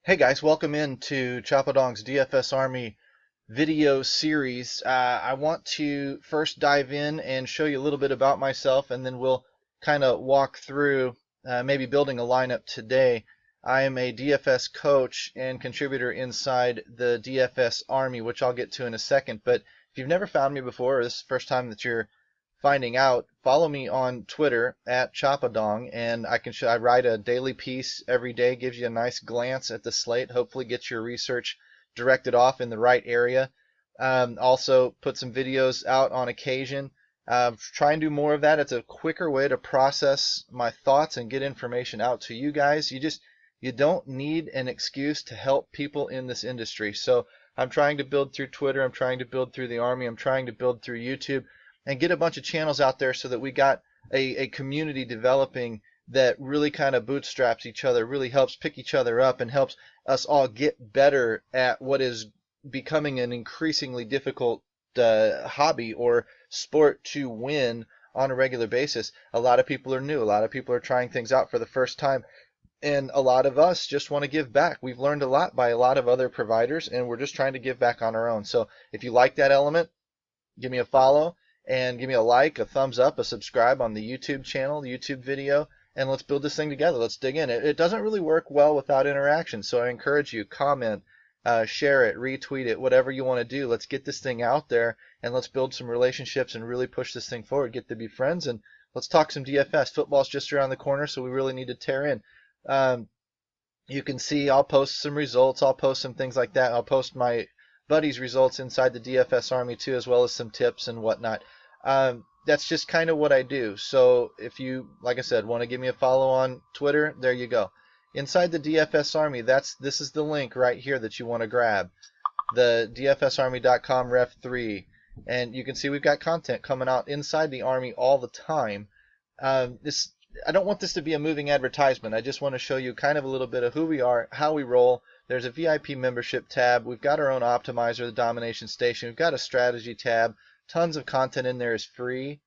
Hey guys, welcome into Chapadong's DFS Army video series. I want to first dive in and show you a little bit about myself, and then we'll kind of walk through maybe building a lineup today. I am a DFS coach and contributor inside the DFS Army, which I'll get to in a second. But if you've never found me before, or this is the first time that you're finding out, follow me on Twitter at Chapadong, and I write a daily piece every day, gives you a nice glance at the slate, hopefully gets your research directed off in the right area. Also put some videos out on occasion. Try and do more of that. It's a quicker way to process my thoughts and get information out to you guys. You don't need an excuse to help people in this industry. So I'm trying to build through Twitter. I'm trying to build through the Army. I'm trying to build through YouTube and get a bunch of channels out there so that we got a community developing that really kind of bootstraps each other, really helps pick each other up, and helps us all get better at what is becoming an increasingly difficult hobby or sport to win on a regular basis. A lot of people are new. A lot of people are trying things out for the first time. And a lot of us just want to give back. We've learned a lot by a lot of other providers, and we're just trying to give back on our own. So if you like that element, give me a follow and give me a like, a thumbs up, a subscribe on the YouTube channel, the YouTube video, and let's build this thing together. Let's dig in. It doesn't really work well without interaction, so I encourage you, comment, share it, retweet it, whatever you want to do. Let's get this thing out there, and let's build some relationships and really push this thing forward, get to be friends, and let's talk some DFS. Football's just around the corner, so we really need to tear in. You can see I'll post some results. I'll post some things like that. I'll post my buddies' results inside the DFS Army too, as well as some tips and whatnot. That's just kind of what I do. So if you, like I said, want to give me a follow on Twitter, there you go. Inside the DFS Army, this is the link right here that you want to grab. The dfsarmy.com ref 3. And you can see we've got content coming out inside the Army all the time. I don't want this to be a moving advertisement. I just want to show you kind of a little bit of who we are, how we roll. There's a VIP membership tab. We've got our own optimizer, the Domination Station. We've got a strategy tab. Tons of content in there is free.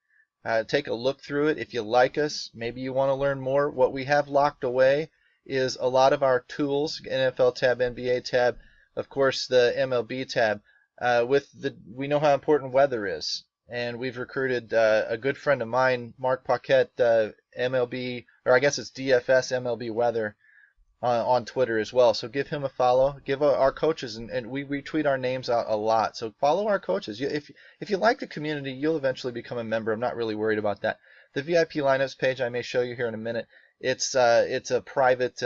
Take a look through it. If you like us, maybe you want to learn more. What we have locked away is a lot of our tools, NFL tab, NBA tab, of course the MLB tab. We know how important weather is, and we've recruited a good friend of mine, Mark Paquette, MLB, or I guess it's DFS MLB weather on Twitter as well. So give him a follow. Give our coaches, and we retweet our names out a lot. So follow our coaches. If you like the community, you'll eventually become a member. I'm not really worried about that. The VIP lineups page I may show you here in a minute. It's a private,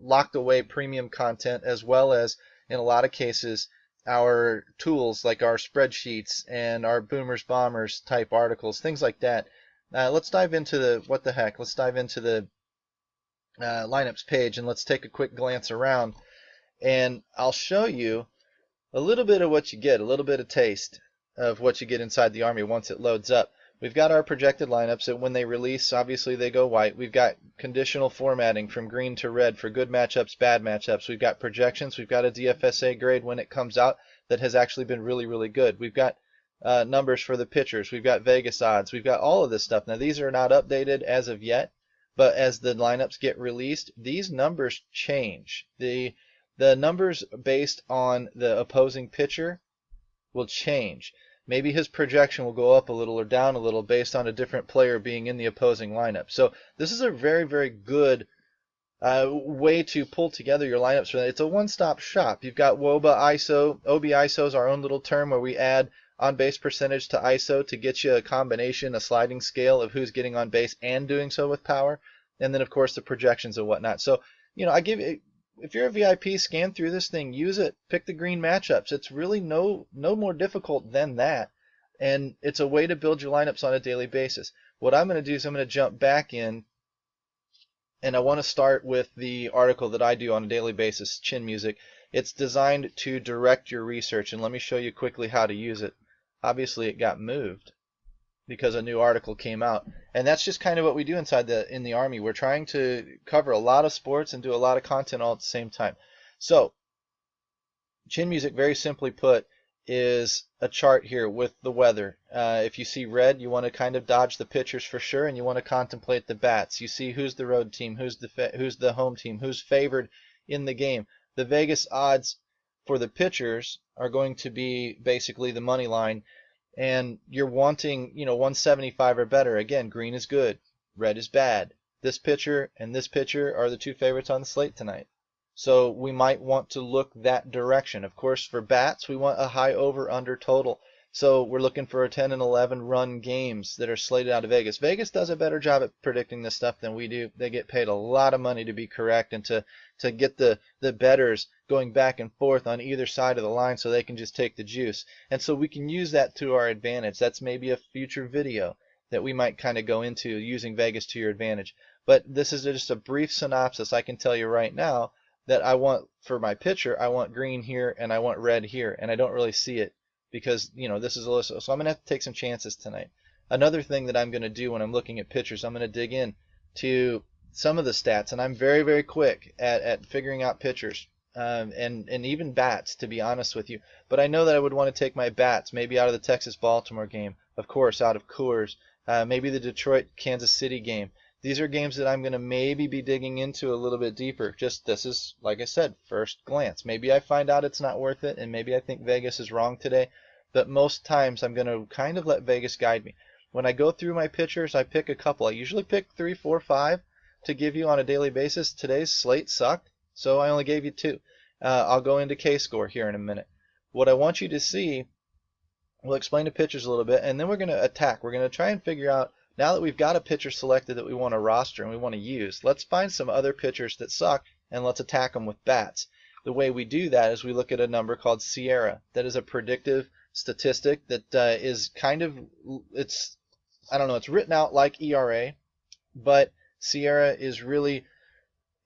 locked away premium content, as well as in a lot of cases our tools like our spreadsheets and our boomers bombers type articles, things like that. Let's dive into Let's dive into the lineups page, and let's take a quick glance around, and I'll show you a little bit of what you get, a little bit of taste of what you get inside the Army once it loads up. We've got our projected lineups, and when they release, obviously they go white. We've got conditional formatting from green to red for good matchups, bad matchups. We've got projections. We've got a DFSA grade when it comes out that has actually been really, really good. We've got numbers for the pitchers. We've got Vegas odds. We've got all of this stuff. Now, these are not updated as of yet, but as the lineups get released, these numbers change. The numbers based on the opposing pitcher will change. Maybe his projection will go up a little or down a little based on a different player being in the opposing lineup. So this is a very, very good way to pull together your lineups for that. It's a one-stop shop. You've got WOBA ISO. OB ISO is our own little term where we add on-base percentage to ISO to get you a combination, a sliding scale of who's getting on base and doing so with power. And then, of course, the projections and whatnot. So, if you're a VIP, scan through this thing, use it, pick the green matchups. It's really no more difficult than that. And it's a way to build your lineups on a daily basis. What I'm going to do is I'm going to jump back in, and I want to start with the article that I do on a daily basis, Chin Music. It's designed to direct your research, and let me show you quickly how to use it. Obviously, it got moved because a new article came out, and that's just kind of what we do in the Army. We're trying to cover a lot of sports and do a lot of content all at the same time. So Chin Music, very simply put, is a chart here with the weather. If you see red, you want to kind of dodge the pitchers for sure, and you want to contemplate the bats. You see who's the road team, who's the home team, who's favored in the game. the Vegas odds for the pitchers are going to be basically the money line, and you're wanting, 175 or better. Again, green is good, red is bad. This pitcher and this pitcher are the two favorites on the slate tonight. So we might want to look that direction. Of course, for bats, we want a high over-under total. So we're looking for a 10 and 11 run games that are slated out of Vegas. Vegas does a better job at predicting this stuff than we do. They get paid a lot of money to be correct and to get the bettors going back and forth on either side of the line so they can just take the juice. And so we can use that to our advantage. That's maybe a future video that we might kind of go into, using Vegas to your advantage. But this is just a brief synopsis. I can tell you right now that I want, for my pitcher, I want green here and I want red here, and I don't really see it because, this is a list. So I'm going to have to take some chances tonight. Another thing that I'm going to do when I'm looking at pitchers, I'm going to dig in to some of the stats, and I'm very, very quick at figuring out pitchers and even bats, to be honest with you. But I know that I would want to take my bats maybe out of the Texas-Baltimore game, of course, out of Coors, maybe the Detroit-Kansas City game. These are games that I'm going to maybe be digging into a little bit deeper. Just, this is, like I said, first glance. Maybe I find out it's not worth it, and maybe I think Vegas is wrong today. But most times I'm going to kind of let Vegas guide me. When I go through my pitchers, I pick a couple. I usually pick 3, 4, 5 to give you on a daily basis. Today's slate sucked, so I only gave you 2. I'll go into K-score here in a minute. What I want you to see, we'll explain the pitchers a little bit, and then we're going to attack. We're going to try and figure out, now that we've got a pitcher selected that we want to roster and we want to use, let's find some other pitchers that suck and let's attack them with bats. The way we do that is we look at a number called Sierra. That is a predictive statistic that is kind of, it's written out like ERA, but Sierra is really,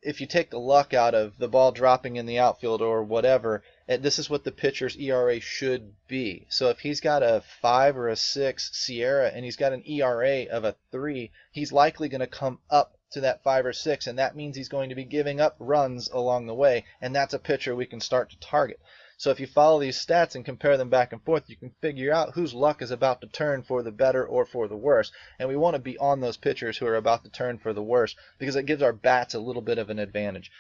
if you take the luck out of the ball dropping in the outfield or whatever, this is what the pitcher's ERA should be. So if he's got a 5 or a 6 Sierra and he's got an ERA of a 3, he's likely going to come up to that 5 or 6, and that means he's going to be giving up runs along the way, and that's a pitcher we can start to target. So if you follow these stats and compare them back and forth, you can figure out whose luck is about to turn for the better or for the worse. And we want to be on those pitchers who are about to turn for the worse, because it gives our bats a little bit of an advantage.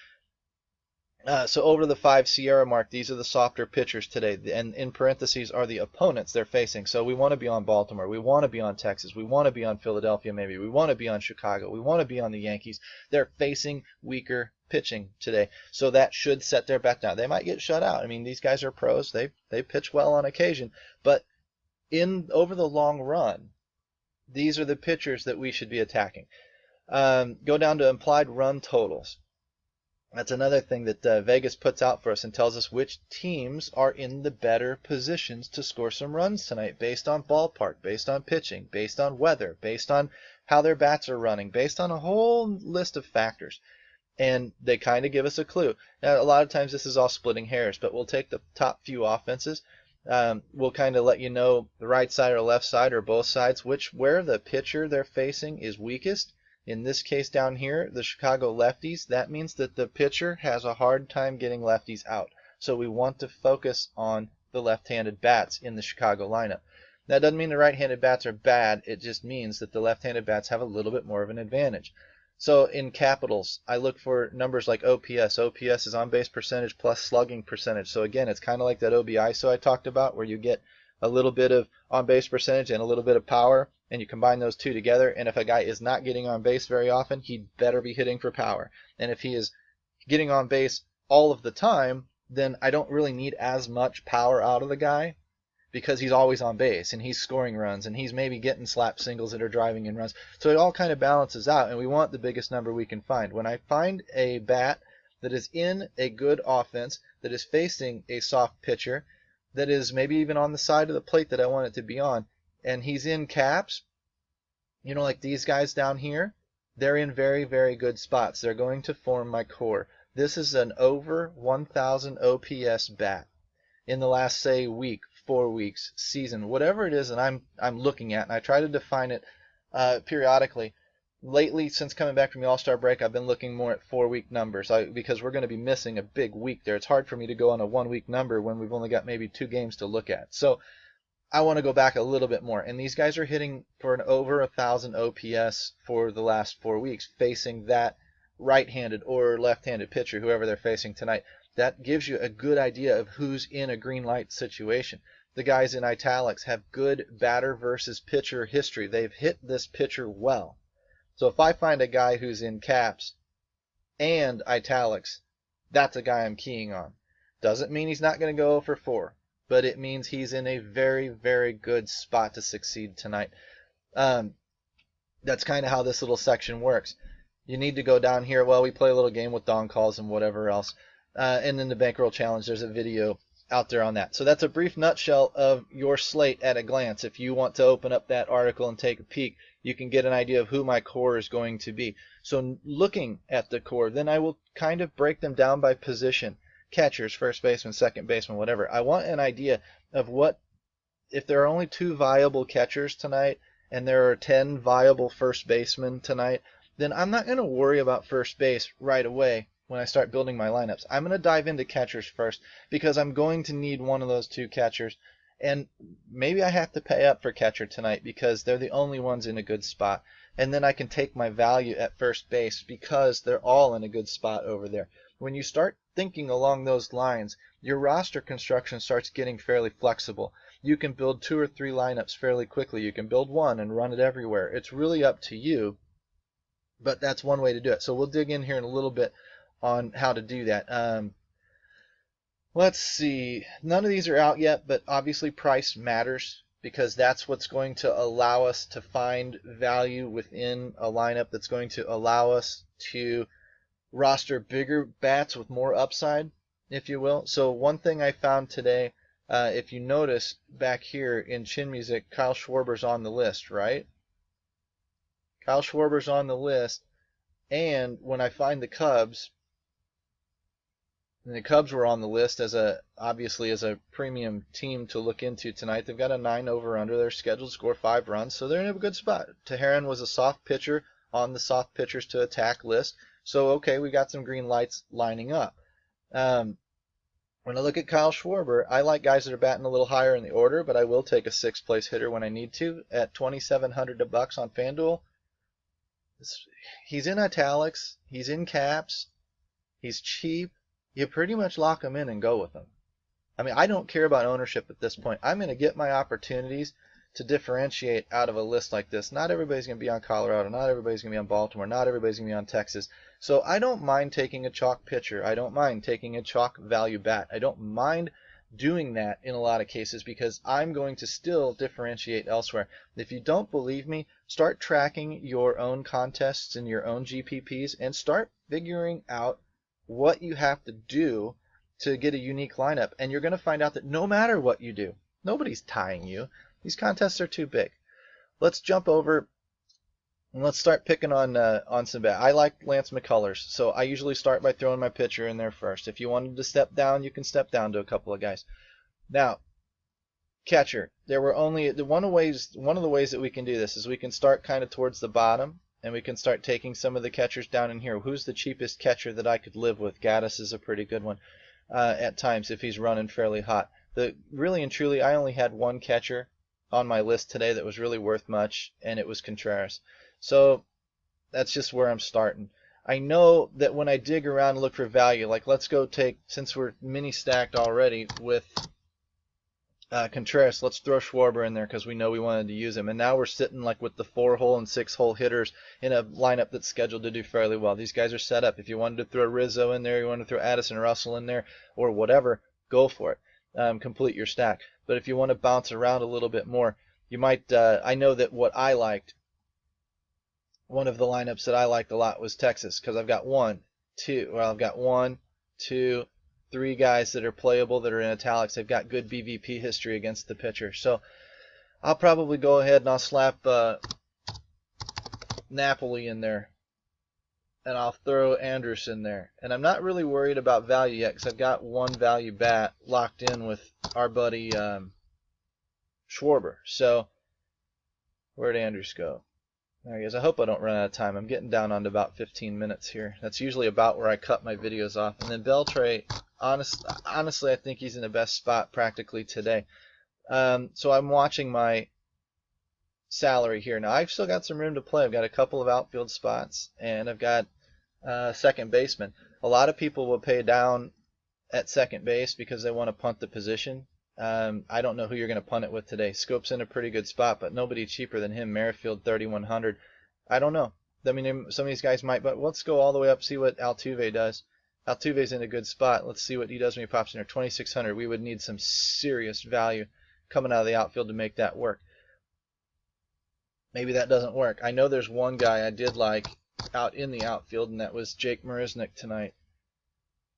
So over the 5 Sierra mark, these are the softer pitchers today, and in parentheses are the opponents they're facing. So we want to be on Baltimore, we want to be on Texas, we want to be on Philadelphia maybe, we want to be on Chicago, we want to be on the Yankees. They're facing weaker pitching today, so that should set their bet down. They might get shut out. I mean, these guys are pros, they pitch well on occasion, but over the long run, these are the pitchers that we should be attacking. Go down to implied run totals. That's another thing that Vegas puts out for us and tells us which teams are in the better positions to score some runs tonight based on ballpark, based on pitching, based on weather, based on how their bats are running, based on a whole list of factors. And they kind of give us a clue. Now, a lot of times this is all splitting hairs, but we'll take the top few offenses. We'll kind of let you know the right side or left side or both sides, where the pitcher they're facing is weakest. In this case down here, the Chicago lefties, that means that the pitcher has a hard time getting lefties out. So we want to focus on the left-handed bats in the Chicago lineup. That doesn't mean the right-handed bats are bad. It just means that the left-handed bats have a little bit more of an advantage. So in capitals, I look for numbers like OPS. OPS is on-base percentage plus slugging percentage. So again, it's kind of like that OBI I talked about, where you get a little bit of on-base percentage and a little bit of power, and you combine those two together, and if a guy is not getting on base very often, he'd better be hitting for power. And if he is getting on base all of the time, then I don't really need as much power out of the guy, because he's always on base, and he's scoring runs, and he's maybe getting slap singles that are driving in runs. So it all kind of balances out, and we want the biggest number we can find. When I find a bat that is in a good offense, that is facing a soft pitcher, that is maybe even on the side of the plate that I want it to be on, and he's in caps, like these guys down here, they're in very, very good spots. They're going to form my core. This is an over 1,000 OPS bat in the last, say, week, 4 weeks, season, whatever it is that I'm looking at, and I try to define it periodically. Lately, since coming back from the All-Star break, I've been looking more at 4-week numbers because we're going to be missing a big week there. It's hard for me to go on a 1-week number when we've only got maybe 2 games to look at. So I want to go back a little bit more. And these guys are hitting for an over 1,000 OPS for the last 4 weeks, facing that right-handed or left-handed pitcher, whoever they're facing tonight. That gives you a good idea of who's in a green light situation. The guys in italics have good batter versus pitcher history. They've hit this pitcher well. So if I find a guy who's in caps and italics, that's a guy I'm keying on. Doesn't mean he's not going to go 0 for 4, but it means he's in a very, very good spot to succeed tonight. That's kind of how this little section works. You need to go down here. Well, we play a little game with Don calls and whatever else. And then the bankroll challenge, there's a video out there on that. So that's a brief nutshell of your slate at a glance. If you want to open up that article and take a peek, you can get an idea of who my core is going to be. So looking at the core, then I will kind of break them down by position. Catchers, first baseman, second baseman, whatever. I want an idea of what, if there are only 2 viable catchers tonight and there are 10 viable first basemen tonight, then I'm not going to worry about first base right away when I start building my lineups. I'm going to dive into catchers first because I'm going to need one of those 2 catchers. And maybe I have to pay up for catcher tonight because they're the only ones in a good spot. And then I can take my value at first base because they're all in a good spot over there. When you start thinking along those lines, your roster construction starts getting fairly flexible. You can build 2 or 3 lineups fairly quickly. You can build one and run it everywhere. It's really up to you, but that's one way to do it. So we'll dig in here in a little bit on how to do that. Let's see. None of these are out yet, but obviously price matters because that's what's going to allow us to find value within a lineup that's going to allow us to roster bigger bats with more upside, if you will. So one thing I found today, if you notice back here in Chin Music, Kyle Schwarber's on the list, right? Kyle Schwarber's on the list, and when I find the Cubs, and the Cubs were on the list as obviously as a premium team to look into tonight. They've got a 9 over/under. They're scheduled to score 5 runs, so they're in a good spot. Teheran was a soft pitcher on the soft pitchers to attack list. So, okay, we got some green lights lining up. When I look at Kyle Schwarber, I like guys that are batting a little higher in the order, but I will take a 6th place hitter when I need to at $2,700 on FanDuel. He's in italics. He's in caps. He's cheap. You pretty much lock him in and go with him. I mean, I don't care about ownership at this point. I'm going to get my opportunities to differentiate out of a list like this. Not everybody's going to be on Colorado. Not everybody's going to be on Baltimore. Not everybody's going to be on Texas. So I don't mind taking a chalk pitcher. I don't mind taking a chalk value bat. I don't mind doing that in a lot of cases because I'm going to still differentiate elsewhere. If you don't believe me, start tracking your own contests and your own GPPs and start figuring out what you have to do to get a unique lineup. And you're going to find out that no matter what you do, nobody's tying you. These contests are too big. Let's jump over and let's start picking on some bats. I like Lance McCullers, so I usually start by throwing my pitcher in there first. If you wanted to step down, you can step down to a couple of guys. Now, catcher. There were only one of the ways that we can do this is we can start kind of towards the bottom. And we can start taking some of the catchers down in here. Who's the cheapest catcher that I could live with? Gaddis is a pretty good one at times if he's running fairly hot. Really and truly, I only had one catcher on my list today that was really worth much, and it was Contreras. So that's just where I'm starting. I know that when I dig around and look for value, like let's go take, since we're mini stacked already with Contreras, let's throw Schwarber in there because we know we wanted to use him. And now we're sitting like with the 4-hole and 6-hole hitters in a lineup that's scheduled to do fairly well. These guys are set up. If you wanted to throw Rizzo in there, you want to throw Addison Russell in there, or whatever, go for it. Complete your stack. But if you want to bounce around a little bit more, you might, I know that what I liked, one of the lineups that I liked a lot was Texas because I've got 1, 2, 3 guys that are playable that are in italics. They've got good BVP history against the pitcher. So I'll probably go ahead and I'll slap Napoli in there. And I'll throw Andrus in there. And I'm not really worried about value yet because I've got one value bat locked in with our buddy Schwarber. So where'd Andrus go? There he is. I hope I don't run out of time. I'm getting down on to about 15 minutes here. That's usually about where I cut my videos off. And then Beltre, honestly, I think he's in the best spot practically today. So I'm watching my salary here. Now, I've still got some room to play. I've got a couple of outfield spots, and I've got second baseman. A lot of people will pay down at second base because they want to punt the position. I don't know who you're going to punt it with today. Scope's in a pretty good spot, but nobody cheaper than him. Merrifield 3,100. I don't know. I mean, some of these guys might, but let's go all the way up, see what Altuve does. Altuve's in a good spot. Let's see what he does when he pops in there. 2,600. We would need some serious value coming out of the outfield to make that work. Maybe that doesn't work. I know there's one guy I did like out in the outfield, and that was Jake Marisnick tonight.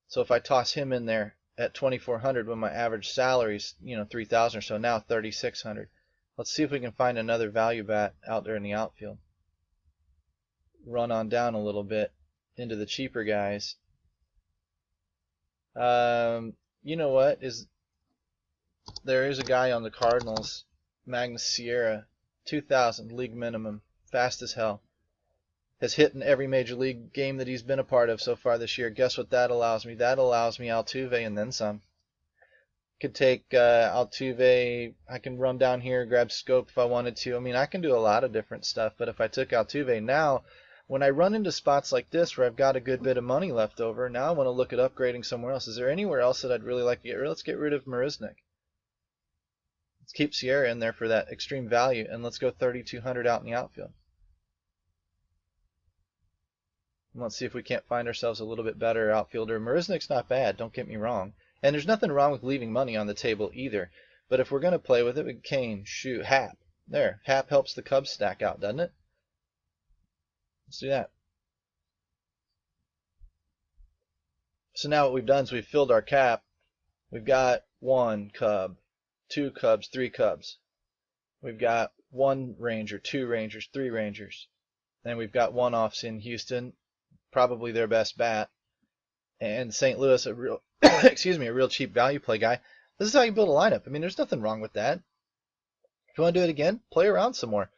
So if I toss him in there at 2,400 when my average salary's, 3,000 or so, now 3,600. Let's see if we can find another value bat out there in the outfield. Run on down a little bit into the cheaper guys. You know what? There is a guy on the Cardinals, Magnus Sierra, 2,000 league minimum, fast as hell. Has hit in every major league game that he's been a part of so far this year. Guess what that allows me? That allows me Altuve and then some. Could take Altuve. I can run down here, grab Scope if I wanted to. I mean, I can do a lot of different stuff, but if I took Altuve now, when I run into spots like this where I've got a good bit of money left over, now I want to look at upgrading somewhere else. Is there anywhere else that I'd really like to get rid of? Let's get rid of Marisnick. Let's keep Sierra in there for that extreme value, and let's go 3,200 out in the outfield. And let's see if we can't find ourselves a little bit better outfielder. Marisnick's not bad, don't get me wrong. And there's nothing wrong with leaving money on the table either. But if we're going to play with it, Kane, shoot, Hap. There, Hap helps the Cubs stack out, doesn't it? Let's do that. So now what we've done is we've filled our cap. We've got 1 Cub, 2 Cubs, 3 Cubs. We've got 1 Ranger, 2 Rangers, 3 Rangers. Then we've got one-offs in Houston, probably their best bat. And St. Louis, a real a real cheap value play guy. This is how you build a lineup. I mean, there's nothing wrong with that. If you want to do it again, play around some more.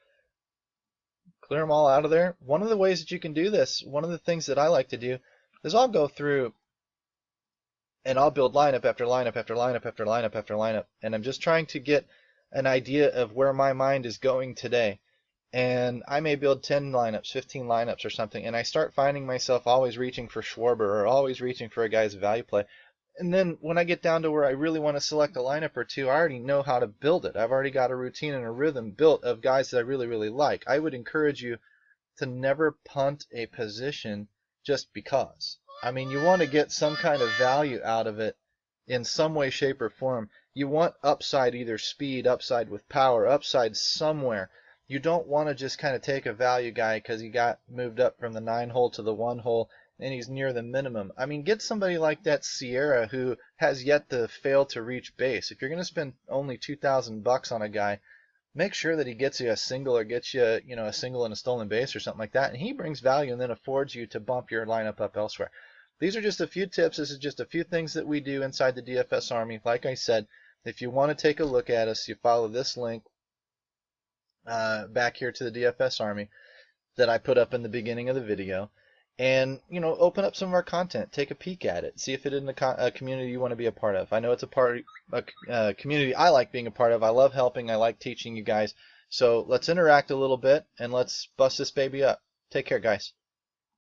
Clear them all out of there. One of the ways that you can do this, one of the things that I like to do, is I'll go through and I'll build lineup after lineup after lineup after lineup after lineup. And I'm just trying to get an idea of where my mind is going today. And I may build 10 lineups, 15 lineups or something, and I start finding myself always reaching for Schwarber or always reaching for a guy's value play. And then when I get down to where I really want to select a lineup or two, I already know how to build it. I've already got a routine and a rhythm built of guys that I really, really like. I would encourage you to never punt a position just because. I mean, you want to get some kind of value out of it in some way, shape, or form. You want upside, either speed, upside with power, upside somewhere. You don't want to just kind of take a value guy because he got moved up from the 9 hole to the 1 hole and he's near the minimum. I mean, get somebody like that Sierra who has yet to fail to reach base. If you're going to spend only $2,000 on a guy, make sure that he gets you a single or gets you, a single and a stolen base or something like that, and he brings value and then affords you to bump your lineup up elsewhere. These are just a few tips. This is just a few things that we do inside the DFS Army. Like I said, if you want to take a look at us, you follow this link back here to the DFS Army that I put up in the beginning of the video. And, open up some of our content. Take a peek at it. See if it is a community you want to be a part of. I know it's a community I like being a part of. I love helping. I like teaching you guys. So let's interact a little bit, and let's bust this baby up. Take care, guys.